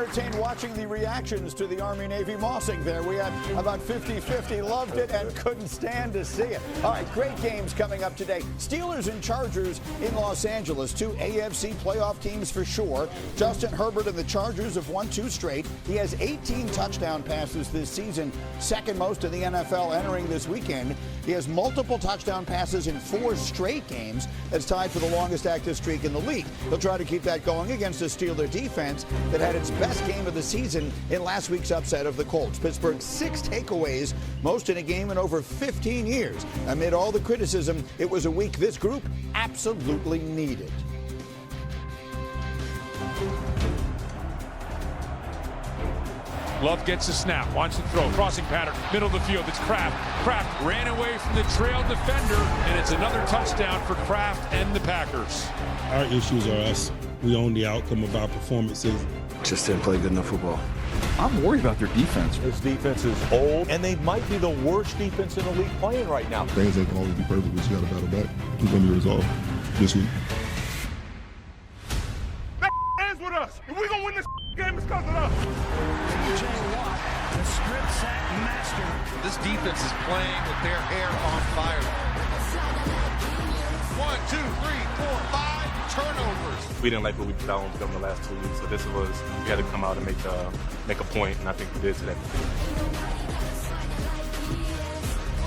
entertained watching the reactions to the Army-Navy mossing there. We had about 50-50 loved it and couldn't stand to see it. All right, great games coming up today. Steelers and Chargers in Los Angeles, two AFC playoff teams for sure. Justin Herbert and the Chargers have won 2 straight. He has 18 touchdown passes this season, second most in the NFL entering this weekend. He has multiple touchdown passes in 4 straight games. That's tied for the longest active streak in the league. He'll try to keep that going against a Steeler defense that had its best game of the season in last week's upset of the Colts. Pittsburgh's 6 takeaways, most in a game in over 15 years. Amid all the criticism, it was a week this group absolutely needed. Love gets a snap, wants to throw, crossing pattern, middle of the field. It's Kraft. Kraft ran away from the trail defender, and it's another touchdown for Kraft and the Packers. Our issues are us. We own the outcome of our performances. Just didn't play good enough football. I'm worried about their defense. This defense is old, and they might be the worst defense in the league playing right now. Things ain't gonna always be perfect, but you gotta battle back. It's gonna be resolved this week. That ends with us. If we're gonna win this game, it's because of us. TJ Watt, the strip sack master. This defense is playing with their hair on fire. 1, 2, 3, 4, 5 turnovers. We didn't like what we put out on them the last 2 weeks, so this was, we had to come out and make a point, and I think we did today.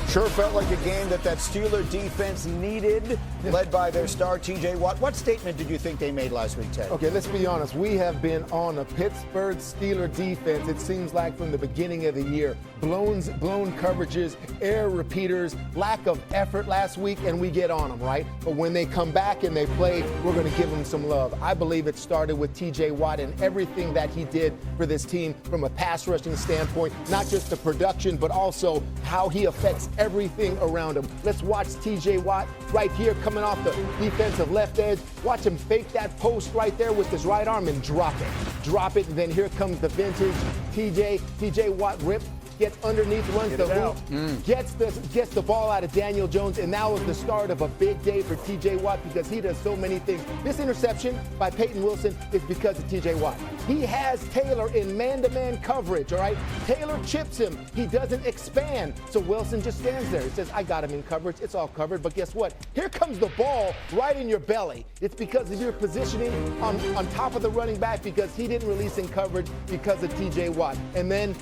Sure felt like a game that Steeler defense needed, led by their star, TJ Watt. What statement did you think they made last week, Ted? Okay, let's be honest. We have been on a Pittsburgh Steeler defense, it seems like from the beginning of the year. Blown coverages, air repeaters, lack of effort last week, and we get on them, right? But when they come back and they play, we're going to give them some love. I believe it started with TJ Watt and everything that he did for this team from a pass rushing standpoint, not just the production, but also how he affects everything around him. Let's watch TJ Watt right here coming off the defensive left edge. Watch him fake that post right there with his right arm and drop it. Drop it, and then here comes the vintage TJ Watt rip. Gets underneath, runs the hoop, gets the ball out of Daniel Jones, and now is the start of a big day for TJ Watt because he does so many things. This interception by Peyton Wilson is because of TJ Watt. He has Taylor in man-to-man coverage, all right? Taylor chips him. He doesn't expand, so Wilson just stands there. He says, I got him in coverage. It's all covered, but guess what? Here comes the ball right in your belly. It's because of your positioning on top of the running back because he didn't release in coverage because of TJ Watt. And then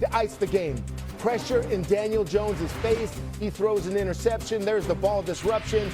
to ice the game. Pressure in Daniel Jones' face. He throws an interception. There's the ball disruption.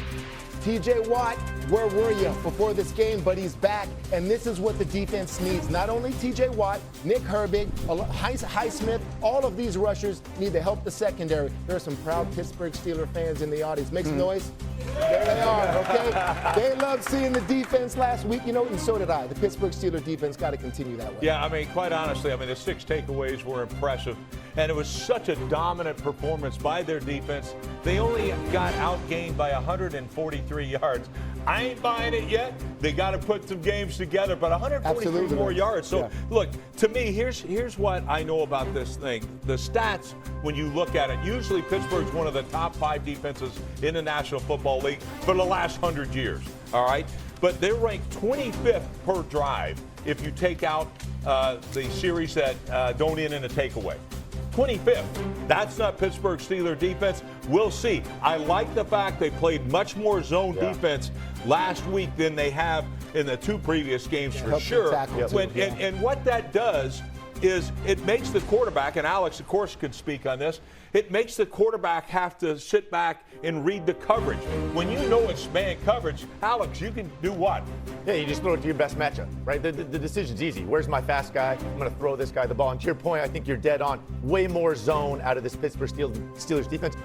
TJ Watt, where were you before this game? But he's back, and this is what the defense needs. Not only TJ Watt, Nick Herbig, Highsmith, all of these rushers need to help the secondary. There are some proud Pittsburgh Steelers fans in the audience. Make some noise. There they are, okay? They loved seeing the defense last week, and so did I. The Pittsburgh Steelers defense got to continue that way. Yeah, quite honestly, the 6 takeaways were impressive, and it was such a dominant performance by their defense. They only got outgained by 143 yards. I ain't buying it yet. They got to put some games together, but 143 more yards. So, look, to me, here's what I know about this thing. The stats, when you look at it, usually Pittsburgh's one of the top 5 defenses in the National Football League for the last 100 years, all right? But they're ranked 25th per drive if you take out the series that don't end in a takeaway. 25th. That's not Pittsburgh Steelers defense. We'll see. I like the fact they played much more zone defense last week than they have in the 2 previous games for sure. And what that does is it makes the quarterback, and Alex, of course, could speak on this, it makes the quarterback have to sit back and read the coverage. When you know it's man coverage, Alex, you can do what? Yeah, you just throw it to your best matchup, right? The decision's easy. Where's my fast guy? I'm going to throw this guy the ball. And to your point, I think you're dead on. Way more zone out of this Pittsburgh Steelers defense,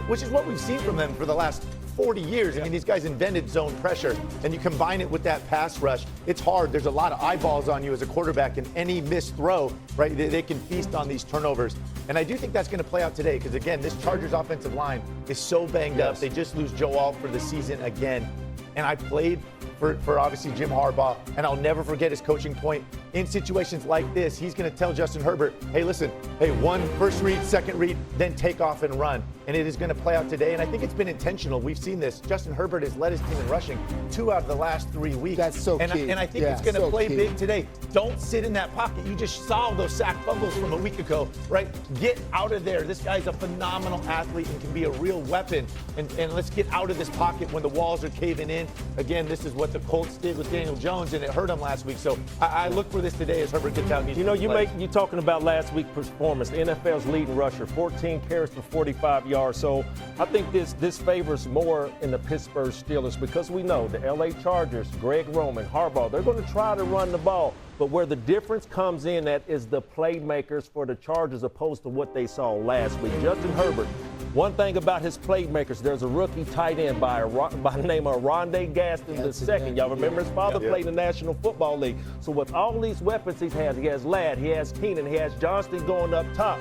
which is what we've seen from them for the last 40 years. These guys invented zone pressure, and you combine it with that pass rush. It's hard. There's a lot of eyeballs on you as a quarterback, and any missed throw, right, they can feast on these turnovers. And I do think that's going to play out today because, again, this Chargers offensive line is so banged up. They just lose Joe Alt for the season again. And I played for obviously Jim Harbaugh, and I'll never forget his coaching point. in situations like this, he's going to tell Justin Herbert, hey, listen, hey, one first read, second read, then take off and run. And it is going to play out today. And I think it's been intentional. We've seen this. Justin Herbert has led his team in rushing 2 out of the last 3 weeks. That's so key. And I think it's going to play big today. Don't sit in that pocket. You just solved those sack fumbles from a week ago, right? Get out of there. This guy's a phenomenal athlete and can be a real weapon. And let's get out of this pocket when the walls are caving in. Again, this is what the Colts did with Daniel Jones, and it hurt him last week. So I look for this today as Herbert gets out. You're talking about last week's performance. The NFL's leading rusher, 14 carries for 45 yards. So I think this favors more in the Pittsburgh Steelers because we know the LA Chargers, Greg Roman, Harbaugh, they're going to try to run the ball. But where the difference comes in at is the playmakers for the Chargers opposed to what they saw last week. Justin Herbert, one thing about his playmakers, there's a rookie tight end by the name of Rondé Gaston II. Y'all remember his father played in the National Football League. So with all these weapons he has Ladd, he has Keenan, he has Johnston going up top.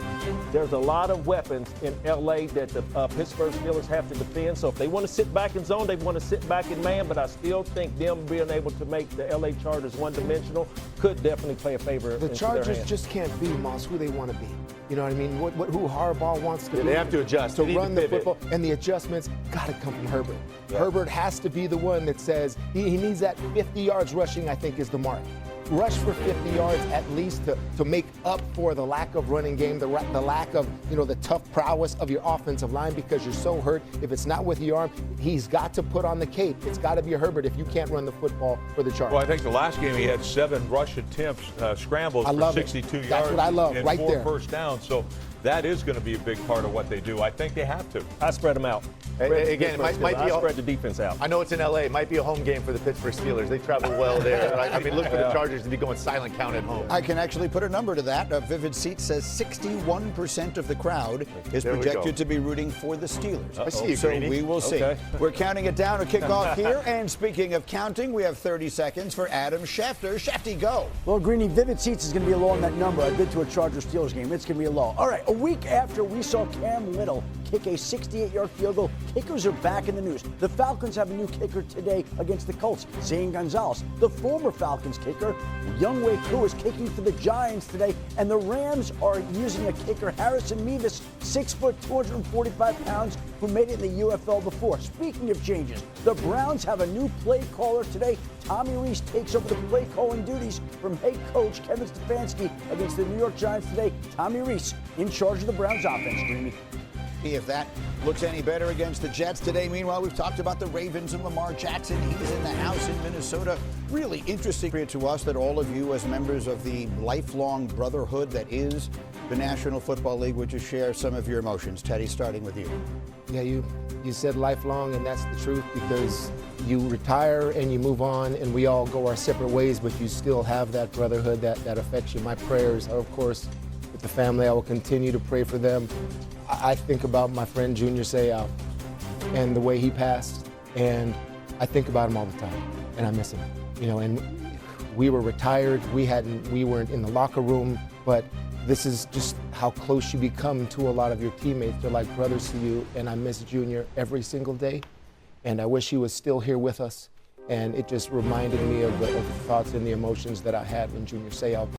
There's a lot of weapons in L.A. that the Pittsburgh Steelers have to defend. So if they want to sit back in zone, they want to sit back in man. But I still think them being able to make the L.A. Chargers one-dimensional could definitely play a favor. The Chargers just can't be, Moss, who they want to be. You know what I mean? Who Harbaugh wants to be. They have to adjust. To run the football. And the adjustments got to come from Herbert. Yeah. Herbert has to be the one that says he needs that 50 yards rushing, I think, is the mark. Rush for 50 yards at least to make up for the lack of running game, the lack of, the tough prowess of your offensive line because you're so hurt. If it's not with your arm, he's got to put on the cape. It's got to be Herbert if you can't run the football for the Chargers. Well, I think the last game he had 7 rush attempts, scrambles for 62 yards. That's what I love, and right 4 there. first downs. So that is going to be a big part of what they do. I think they have to. I spread them out. Again, it might be I spread the defense out. I know it's in L.A. It might be a home game for the Pittsburgh Steelers. They travel well there. Right? I mean, look for the Chargers to be going silent count at home. I can actually put a number to that. Vivid Seat says 61% of the crowd is projected to be rooting for the Steelers. I see you, so Greeny. we will see. Okay. We're counting it down to kick off here. And speaking of counting, we have 30 seconds for Adam Schefter. Shefty, go. Well, Greeny, Vivid Seats is going to be low on that number. I've been to a Chargers-Steelers game. It's going to be low. All right, a week after we saw Cam Little kick a 68-yard field goal, kickers are back in the news. The Falcons have a new kicker today against the Colts, Zane Gonzalez. The former Falcons kicker, Younghoe Koo, is kicking for the Giants today, and the Rams are using a kicker, Harrison Mevis, 6 foot, 245 pounds, who made it in the UFL before. Speaking of changes, the Browns have a new play caller today. Tommy Rees takes over the play calling duties from head coach Kevin Stefanski against the New York Giants today. Tommy Rees in charge of the Browns offense, Greeny. See if that looks any better against the Jets today. Meanwhile, we've talked about the Ravens and Lamar Jackson. He's in the house in Minnesota. Really interesting to us that all of you, as members of the lifelong brotherhood that is the National Football League, would just share some of your emotions. Teddy, starting with you. Yeah, you said lifelong, and that's the truth because you retire and you move on, and we all go our separate ways, but you still have that brotherhood that affects you. My prayers are, of course, with the family. I will continue to pray for them. I think about my friend Junior Seau and the way he passed, and I think about him all the time, and I miss him. And we were retired. We weren't in the locker room, but this is just how close you become to a lot of your teammates. They're like brothers to you, and I miss Junior every single day, and I wish he was still here with us. And it just reminded me of the thoughts and the emotions that I had when Junior Seau